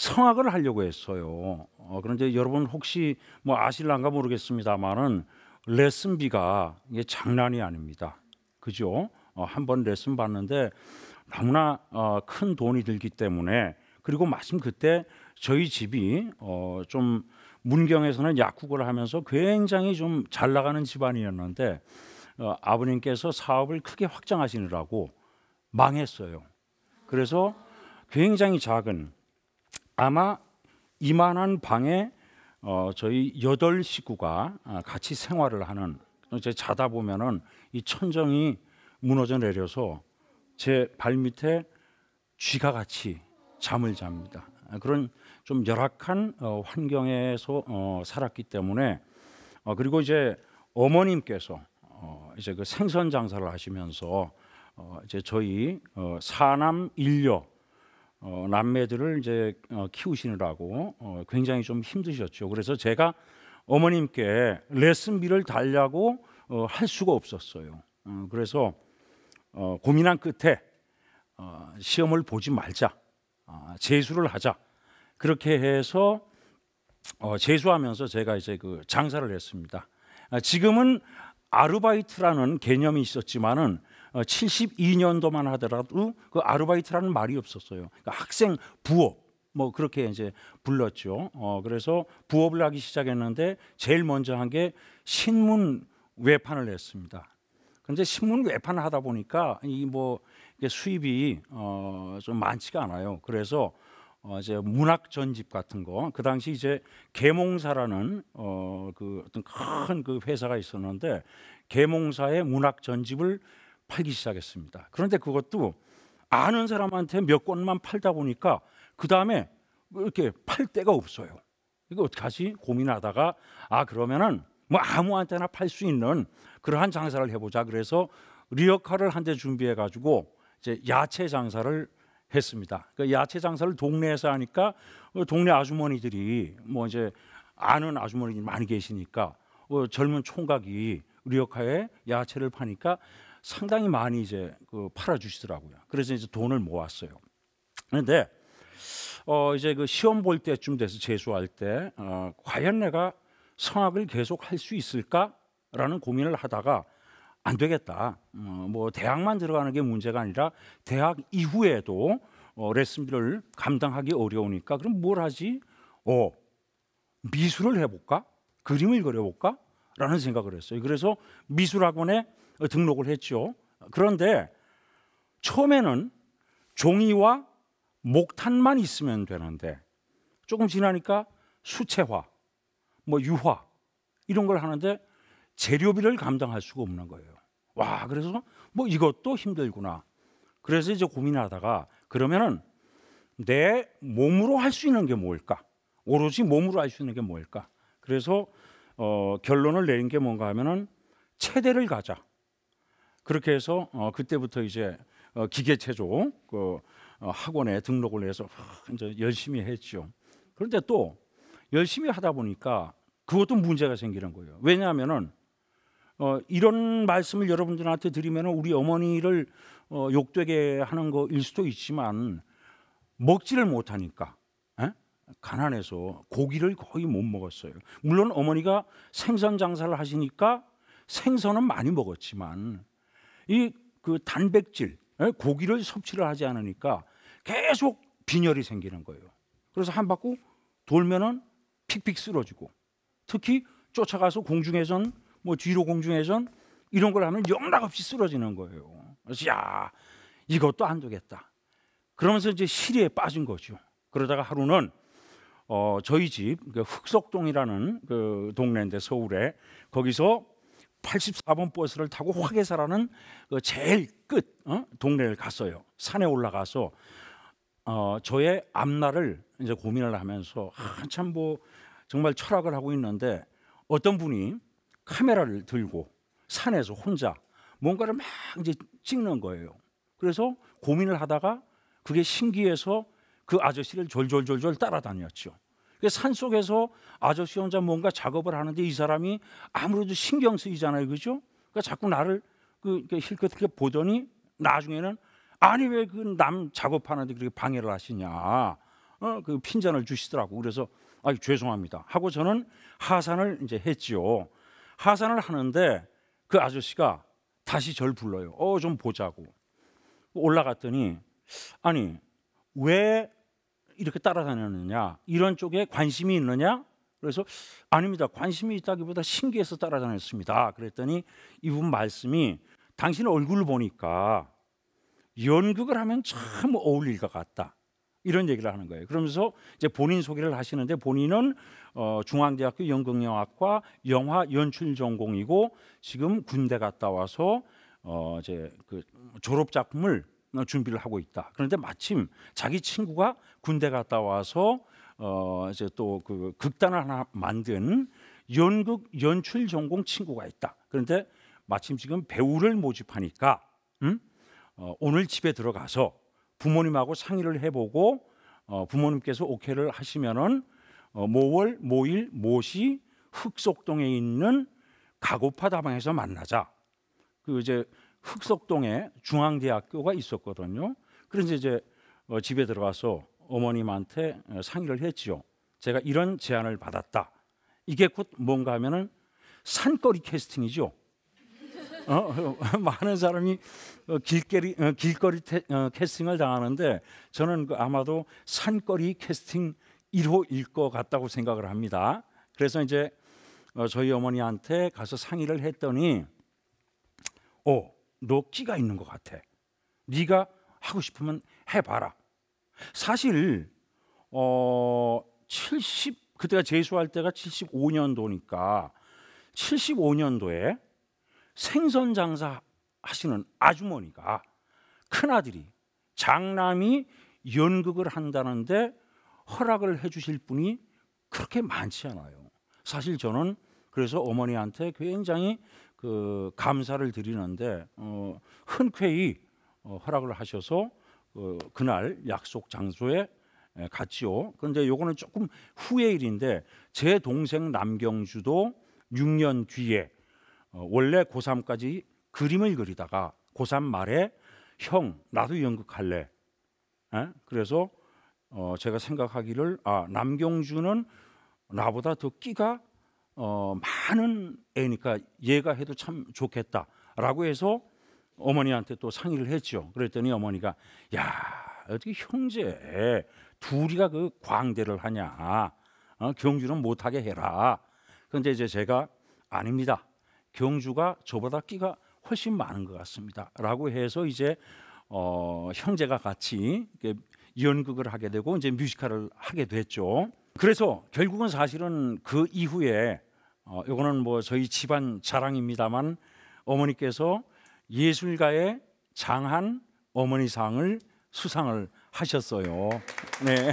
성악을 하려고 했어요. 그런데 여러분 혹시 뭐 아실란가 모르겠습니다만은 레슨비가 이게 장난이 아닙니다. 그죠? 한번 레슨 받는데 너무나 큰 돈이 들기 때문에, 그리고 마침 그때 저희 집이 좀 문경에서는 약국을 하면서 굉장히 좀 잘 나가는 집안이었는데 아버님께서 사업을 크게 확장하시느라고 망했어요. 그래서 굉장히 작은, 아마 이만한 방에 저희 8식구가 같이 생활을 하는, 이제 자다 보면은 이 천정이 무너져 내려서 제 발밑에 쥐가 같이 잠을 잡니다. 그런 좀 열악한 환경에서 살았기 때문에, 그리고 이제 어머님께서 이제 그 생선 장사를 하시면서 이제 저희 사남 일녀 남매들을 이제 키우시느라고 굉장히 좀 힘드셨죠. 그래서 제가 어머님께 레슨비를 달라고 할 수가 없었어요. 그래서 고민한 끝에 시험을 보지 말자, 재수를 하자, 그렇게 해서 재수하면서 제가 이제 그 장사를 했습니다. 지금은 아르바이트라는 개념이 있었지만은 72년도만 하더라도 그 아르바이트라는 말이 없었어요. 그러니까 학생 부업 뭐 그렇게 이제 불렀죠. 그래서 부업을 하기 시작했는데 제일 먼저 한 게 신문 외판을 했습니다. 그런데 신문 외판을 하다 보니까 이 뭐 수입이 좀 많지가 않아요. 그래서 이제 문학 전집 같은 거, 그 당시 이제 계몽사라는 그 어떤 큰 그 회사가 있었는데 계몽사의 문학 전집을 팔기 시작했습니다. 그런데 그것도 아는 사람한테 몇 권만 팔다 보니까 그 다음에 이렇게 팔 데가 없어요. 이거 어떡하지 고민하다가 그러면은 뭐 아무한테나 팔 수 있는 그러한 장사를 해보자. 그래서 리어카를 한 대 준비해 가지고 이제 야채 장사를 했습니다. 그 야채 장사를 동네에서 하니까 동네 아주머니들이 뭐 이제 아는 아주머니들이 많이 계시니까 젊은 총각이 리어카에 야채를 파니까 상당히 많이 이제 그 팔아 주시더라고요. 그래서 이제 돈을 모았어요. 그런데 이제 그 시험 볼 때쯤 돼서 재수할 때 과연 내가 성악을 계속 할 수 있을까라는 고민을 하다가 안 되겠다. 뭐 대학만 들어가는 게 문제가 아니라 대학 이후에도 레슨비를 감당하기 어려우니까 그럼 뭘 하지? 미술을 해볼까? 그림을 그려볼까? 라는 생각을 했어요. 그래서 미술학원에 등록을 했죠. 그런데 처음에는 종이와 목탄만 있으면 되는데 조금 지나니까 수채화, 뭐 유화 이런 걸 하는데 재료비를 감당할 수가 없는 거예요. 와, 그래서 뭐 이것도 힘들구나. 그래서 이제 고민하다가 그러면은 내 몸으로 할 수 있는 게 뭘까? 오로지 몸으로 할 수 있는 게 뭘까? 그래서 결론을 내린 게 뭔가 하면은 체대를 가자. 그렇게 해서 그때부터 이제 기계체조 그 학원에 등록을 해서 이제 열심히 했죠. 그런데 또 열심히 하다 보니까 그것도 문제가 생기는 거예요. 왜냐하면은 이런 말씀을 여러분들한테 드리면 우리 어머니를 욕되게 하는 거일 수도 있지만 먹지를 못하니까 가난해서 고기를 거의 못 먹었어요. 물론 어머니가 생선 장사를 하시니까 생선은 많이 먹었지만 이 그 단백질 고기를 섭취를 하지 않으니까 계속 빈혈이 생기는 거예요. 그래서 한 바퀴 돌면은 픽픽 쓰러지고, 특히 쫓아가서 공중회전, 뭐 뒤로 공중회전 이런 걸 하면 영락없이 쓰러지는 거예요. 그래서 야, 이것도 안 되겠다. 그러면서 이제 시리에 빠진 거죠. 그러다가 하루는 저희 집 흑석동이라는 그 동네인데 서울에, 거기서 84번 버스를 타고 화계사라는 그 제일 끝 동네를 갔어요. 산에 올라가서 저의 앞날을 이제 고민을 하면서 한참 뭐 정말 철학을 하고 있는데 어떤 분이 카메라를 들고 산에서 혼자 뭔가를 막 이제 찍는 거예요. 그래서 고민을 하다가 그게 신기해서 그 아저씨를 졸졸졸졸 따라다녔죠. 산 속에서 아저씨 혼자 뭔가 작업을 하는데 이 사람이 아무래도 신경 쓰이잖아요, 그죠? 그러니까 자꾸 나를 힐끗힐끗 보더니 나중에는 아니 왜 그 남 작업하는데 그렇게 방해를 하시냐? 그 핀잔을 주시더라고. 그래서 아, 죄송합니다 하고 저는 하산을 이제 했지요. 하산을 하는데 그 아저씨가 다시 절 불러요. 좀 보자고. 올라갔더니 아니 왜 이렇게 따라다녔느냐, 이런 쪽에 관심이 있느냐. 그래서 아닙니다, 관심이 있다기보다 신기해서 따라다녔습니다. 그랬더니 이분 말씀이 당신 얼굴을 보니까 연극을 하면 참 어울릴 것 같다, 이런 얘기를 하는 거예요. 그러면서 이제 본인 소개를 하시는데 본인은 중앙대학교 연극영화과 영화 연출 전공이고 지금 군대 갔다 와서 이제 그 졸업 작품을 준비를 하고 있다. 그런데 마침 자기 친구가 군대 갔다 와서 이제 또 그 극단을 하나 만든 연극 연출 전공 친구가 있다. 그런데 마침 지금 배우를 모집하니까 오늘 집에 들어가서 부모님하고 상의를 해보고 부모님께서 오케이를 하시면은 모월 모일 모시 흑석동에 있는 가고파 다방에서 만나자. 그 이제 흑석동에 중앙대학교가 있었거든요. 그래서 이제 집에 들어가서 어머님한테 상의를 했지요. 제가 이런 제안을 받았다. 이게 곧 뭔가 하면은 산거리 캐스팅이죠. 많은 사람이 길거리 캐스팅을 당하는데 저는 아마도 산거리 캐스팅 1호일 것 같다고 생각을 합니다. 그래서 이제 저희 어머니한테 가서 상의를 했더니 너 끼가 있는 것 같아. 네가 하고 싶으면 해봐라. 사실 그때가 재수할 때가 75년도니까 75년도에 생선 장사 하시는 아주머니가 큰아들이 장남이 연극을 한다는데 허락을 해주실 분이 그렇게 많지 않아요. 사실 저는 그래서 어머니한테 굉장히 그 감사를 드리는데 흔쾌히 허락을 하셔서 그날 약속 장소에 갔지요. 그런데 요거는 조금 후의 일인데 제 동생 남경주도 6년 뒤에 원래 고3까지 그림을 그리다가 고3 말에 형 나도 연극할래. 그래서 제가 생각하기를 남경주는 나보다 더 끼가 많은 애니까 얘가 해도 참 좋겠다라고 해서 어머니한테 또 상의를 했죠. 그랬더니 어머니가 야 어떻게 형제 둘이가 그 광대를 하냐, 경주는 못하게 해라. 그런데 이제 제가 아닙니다, 경주가 저보다 끼가 훨씬 많은 것 같습니다 라고 해서 이제 형제가 같이 연극을 하게 되고 이제 뮤지컬을 하게 됐죠. 그래서 결국은 사실은 그 이후에 이거는 뭐 저희 집안 자랑입니다만 어머니께서 예술가의 장한 어머니상을 수상을 하셨어요. 네.